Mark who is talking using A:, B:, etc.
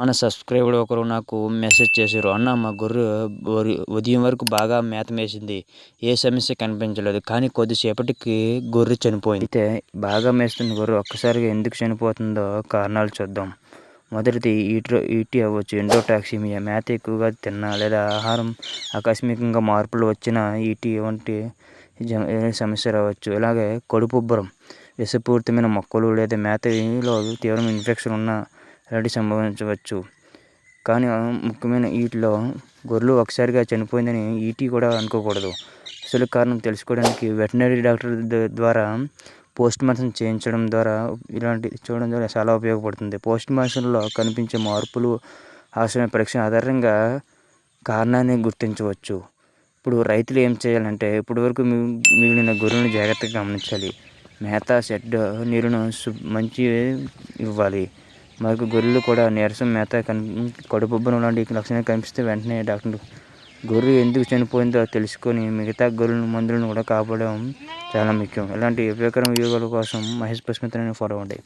A: మన సబ్స్క్రైబర్ ఒకరు నాకు మెసేజ్ చేశారు. అన్న మా గొర్రె ఉదయం వరకు బాగా మేత మేసింది. ఏ సమస్య కనిపించలేదు. కానీ కొద్దిసేపటికి గొర్రె చనిపోయింది. అయితే బాగా మేస్తున్న గొర్రె ఒక్కసారిగా ఎందుకు చనిపోతుందో కారణాలు చూద్దాం. మొదటిది ఈటీ అవ్వచ్చు. ఎండోటాక్సిమియా, మేత ఎక్కువగా తిన్నా లేదా ఆహారం ఆకస్మికంగా మార్పులు వచ్చినా ఈటీ వంటి సమస్య రావచ్చు. అలాగే కడుపుబ్బరం, విషపూరితమైన మొక్కలు లేదా మేతలో తీవ్రమైన ఇన్ఫెక్షన్ ఉన్న ఇలాంటివి సంభవించవచ్చు. కానీ ముఖ్యమైన వీటిలో గొర్రెలు ఒకసారిగా చనిపోయిందని ఈటీ కూడా అనుకోకూడదు. అసలు కారణం తెలుసుకోవడానికి వెటనరీ డాక్టర్ ద్వారా పోస్ట్ మార్టం చేయించడం ద్వారా ఇలాంటి చూడడం ద్వారా చాలా ఉపయోగపడుతుంది. పోస్ట్ మార్టంలో కనిపించే మార్పులు అవసరమైన పరీక్ష ఆధారంగా కారణాన్ని గుర్తించవచ్చు. ఇప్పుడు రైతులు ఏం చేయాలంటే ఇప్పటివరకు మిగిలిన గొర్రెలను జాగ్రత్తగా గమనించాలి. మేత, షెడ్, నీరును మంచి ఇవ్వాలి. మరియు గొర్రెలు కూడా నీరసం, మేత, కడుపుబ్బరం లాంటి లక్షణాలు కనిపిస్తే వెంటనే డాక్టర్ గొర్రె ఎందుకు చనిపోయిందో తెలుసుకొని మిగతా గొర్రెల మందులను కూడా కాపాడడం చాలా ముఖ్యం. ఇలాంటి ఉపయోగకరమైన వీడియోల కోసం మహేష్ పశుమిత్రాన్ని ఫాలో అవ్వండి.